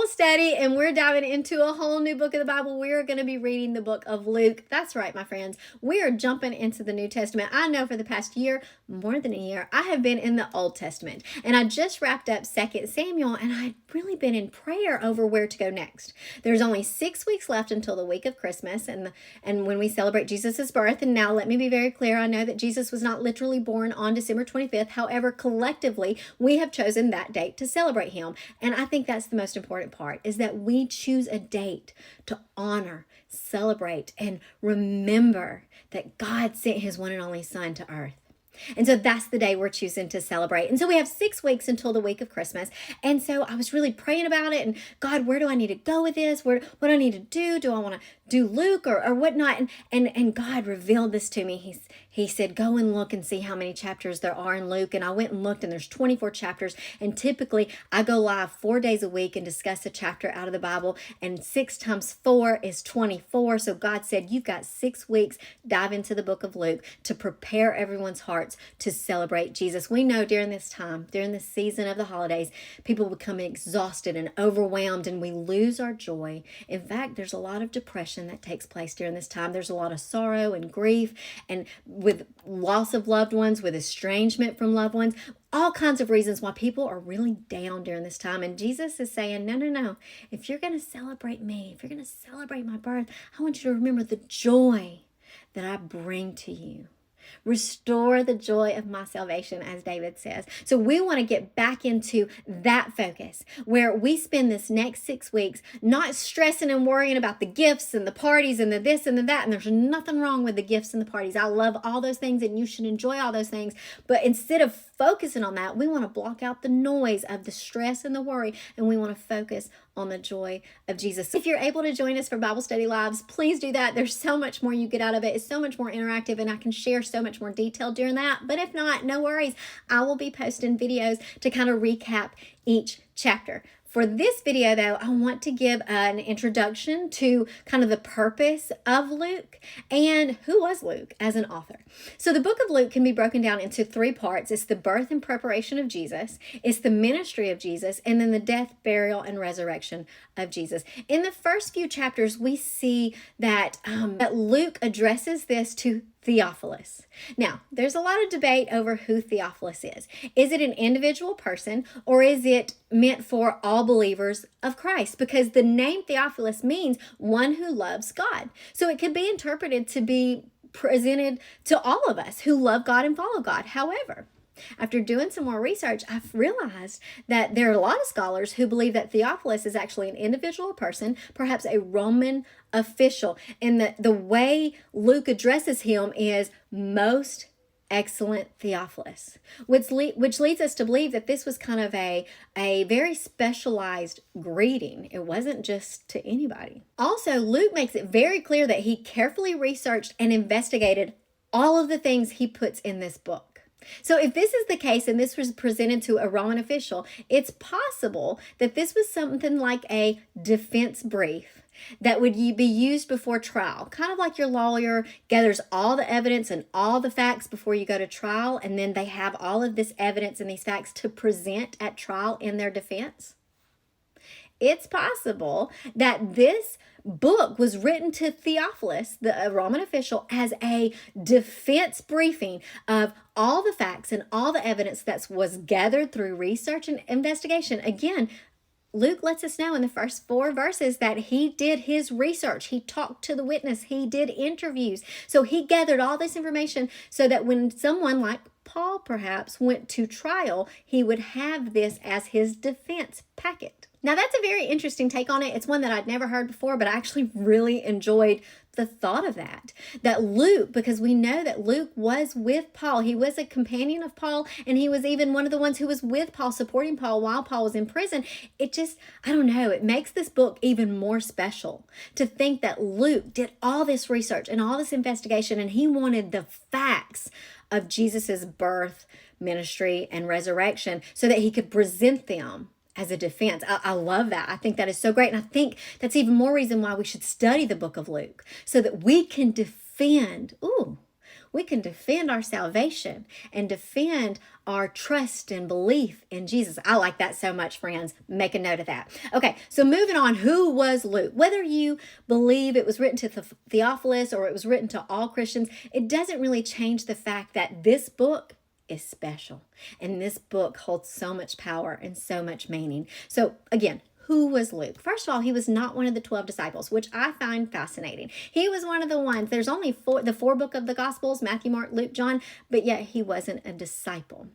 Bible study, and we're diving into a whole new book of the Bible. We're going to be reading the book of Luke. That's right, my friends. We are jumping into the New Testament. I know for the past year, more than a year, I have been in the Old Testament, and I just wrapped up 2 Samuel, and I've really been in prayer over where to go next. There's only 6 weeks left until the week of Christmas, and when we celebrate Jesus' birth. And now let me be very clear. I know that Jesus was not literally born on December 25th. However, collectively, we have chosen that date to celebrate him. And I think that's the most important part, is that we choose a date to honor, celebrate, and remember that God sent his one and only Son to earth. And so that's the day we're choosing to celebrate. And so we have 6 weeks until the week of Christmas. And so I was really praying about it. And God, where do I need to go with this? What do I need to do? Do I want to do Luke or whatnot? And God revealed this to me. He said, go and look and see how many chapters there are in Luke. And I went and looked, and there's 24 chapters. And typically I go live 4 days a week and discuss a chapter out of the Bible. And 6 times 4 is 24. So God said, you've got 6 weeks. Dive into the book of Luke to prepare everyone's hearts to celebrate Jesus. We know during this time, during this season of the holidays, people become exhausted and overwhelmed, and we lose our joy. In fact, there's a lot of depression that takes place during this time. There's a lot of sorrow and grief, and with loss of loved ones, with estrangement from loved ones, all kinds of reasons why people are really down during this time. And Jesus is saying, no. If you're going to celebrate me, if you're going to celebrate my birth, I want you to remember the joy that I bring to you. Restore the joy of my salvation, as David says. So we want to get back into that focus, where we spend this next 6 weeks not stressing and worrying about the gifts and the parties and the this and the that. And there's nothing wrong with the gifts and the parties. I love all those things, and you should enjoy all those things. But instead of focusing on that, we want to block out the noise of the stress and the worry, and we want to focus on the joy of Jesus. If you're able to join us for Bible study lives, please do that. There's so much more you get out of it. It's so much more interactive, and I can share so much more detail during that. But if not, no worries. I will be posting videos to kind of recap each chapter. For this video, though, I want to give an introduction to kind of the purpose of Luke and who was Luke as an author. So the book of Luke can be broken down into 3 parts. It's the birth and preparation of Jesus, it's the ministry of Jesus, and then the death, burial, and resurrection of Jesus. In the first few chapters, we see that Luke addresses this to Theophilus. Now, there's a lot of debate over who Theophilus is. Is it an individual person, or is it meant for all believers of Christ? Because the name Theophilus means one who loves God. So it could be interpreted to be presented to all of us who love God and follow God. However, after doing some more research, I've realized that there are a lot of scholars who believe that Theophilus is actually an individual person, perhaps a Roman official, and that the way Luke addresses him is most excellent Theophilus, which leads us to believe that this was kind of a very specialized greeting. It wasn't just to anybody. Also, Luke makes it very clear that he carefully researched and investigated all of the things he puts in this book. So if this is the case, and this was presented to a Roman official, it's possible that this was something like a defense brief that would be used before trial. Kind of like your lawyer gathers all the evidence and all the facts before you go to trial, and then they have all of this evidence and these facts to present at trial in their defense. It's possible that this book was written to Theophilus, the Roman official, as a defense briefing of all the facts and all the evidence that was gathered through research and investigation. Again, Luke lets us know in the first 4 verses that he did his research. He talked to the witness. He did interviews. So he gathered all this information so that when someone like Paul perhaps went to trial, he would have this as his defense packet. Now, that's a very interesting take on it. It's one that I'd never heard before, but I actually really enjoyed the thought of that Luke, because we know that Luke was with Paul. He was a companion of Paul, and he was even one of the ones who was with Paul, supporting Paul while Paul was in prison. It just, I don't know, it makes this book even more special to think that Luke did all this research and all this investigation, and he wanted the facts of Jesus's birth, ministry, and resurrection so that he could present them as a defense. I love that. I think that is so great. And I think that's even more reason why we should study the book of Luke, so that we can defend We can defend our salvation and defend our trust and belief in Jesus. I like that so much, friends. Make a note of that. Okay, so moving on, who was Luke? Whether you believe it was written to Theophilus or it was written to all Christians, it doesn't really change the fact that this book is special. And this book holds so much power and so much meaning. So again, who was Luke? First of all, he was not one of the 12 disciples, which I find fascinating. He was one of the ones, there's only the four book of the Gospels, Matthew, Mark, Luke, John, but yet he wasn't a disciple.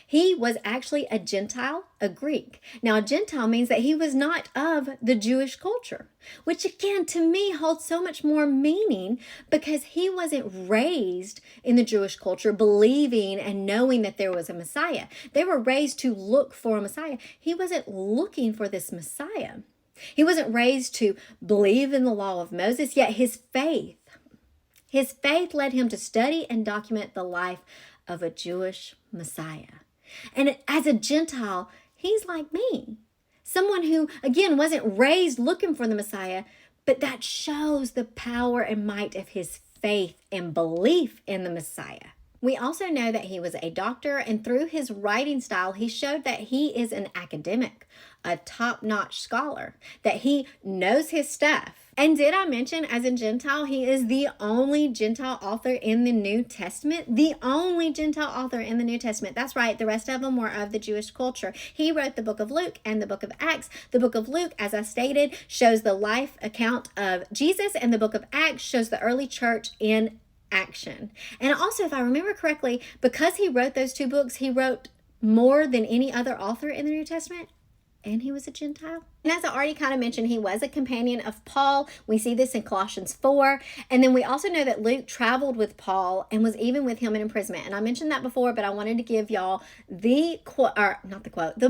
He was actually a Gentile, a Greek. Now, a Gentile means that he was not of the Jewish culture, which again, to me, holds so much more meaning because he wasn't raised in the Jewish culture believing and knowing that there was a Messiah. They were raised to look for a Messiah. He wasn't looking for this Messiah. He wasn't raised to believe in the law of Moses, yet his faith led him to study and document the life of a Jewish Messiah. And as a Gentile, he's like me. Someone who, again, wasn't raised looking for the Messiah, but that shows the power and might of his faith and belief in the Messiah. We also know that he was a doctor, and through his writing style, he showed that he is an academic, a top-notch scholar, that he knows his stuff. And did I mention, as a Gentile, he is the only Gentile author in the New Testament? The only Gentile author in the New Testament. That's right, the rest of them were of the Jewish culture. He wrote the book of Luke and the book of Acts. The book of Luke, as I stated, shows the life account of Jesus, and the book of Acts shows the early church in action. And also, if I remember correctly, because he wrote those two books, he wrote more than any other author in the New Testament, and he was a Gentile. And as I already kind of mentioned, he was a companion of Paul. We see this in Colossians 4. And then we also know that Luke traveled with Paul and was even with him in imprisonment. And I mentioned that before, but I wanted to give y'all the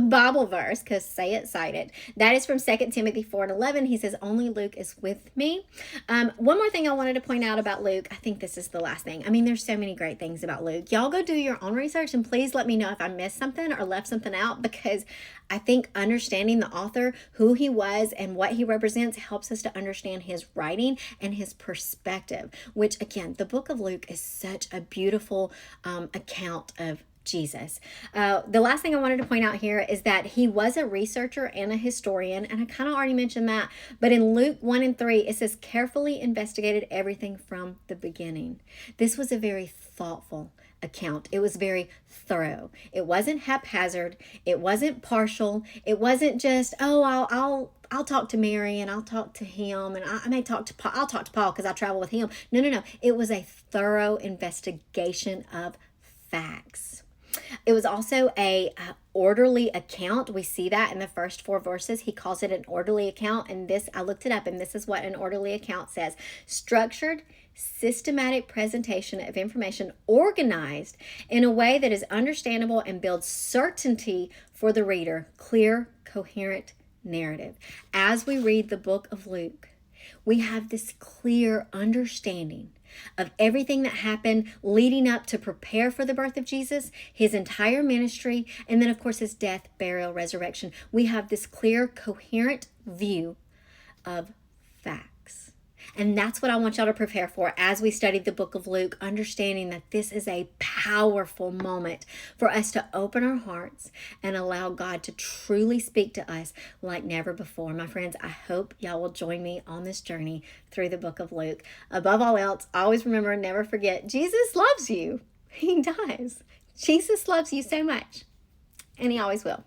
Bible verse, because say it, cite it. That is from 2 Timothy 4:11. He says, only Luke is with me. One more thing I wanted to point out about Luke. I think this is the last thing. I mean, there's so many great things about Luke. Y'all go do your own research, and please let me know if I missed something or left something out, because I think understanding the author, who he was and what he represents, helps us to understand his writing and his perspective, which again, the book of Luke is such a beautiful account of Jesus. The last thing I wanted to point out here is that he was a researcher and a historian, and I kind of already mentioned that, but in Luke 1 and 3, it says carefully investigated everything from the beginning. This was a very thoughtful account. It was very thorough. It wasn't haphazard. It wasn't partial. It wasn't just, I'll talk to Mary and I'll talk to him, and I may talk to Paul. I'll talk to Paul because I travel with him. No. It was a thorough investigation of facts. It was also a orderly account. We see that in the first 4 verses. He calls it an orderly account, and this, I looked it up, and this is what an orderly account says. Structured, systematic presentation of information organized in a way that is understandable and builds certainty for the reader. Clear, coherent narrative. As we read the book of Luke, we have this clear understanding of everything that happened leading up to prepare for the birth of Jesus, his entire ministry, and then of course his death, burial, resurrection. We have this clear, coherent view of facts. And that's what I want y'all to prepare for as we study the book of Luke, understanding that this is a powerful moment for us to open our hearts and allow God to truly speak to us like never before. My friends, I hope y'all will join me on this journey through the book of Luke. Above all else, always remember, never forget, Jesus loves you. He does. Jesus loves you so much, and he always will.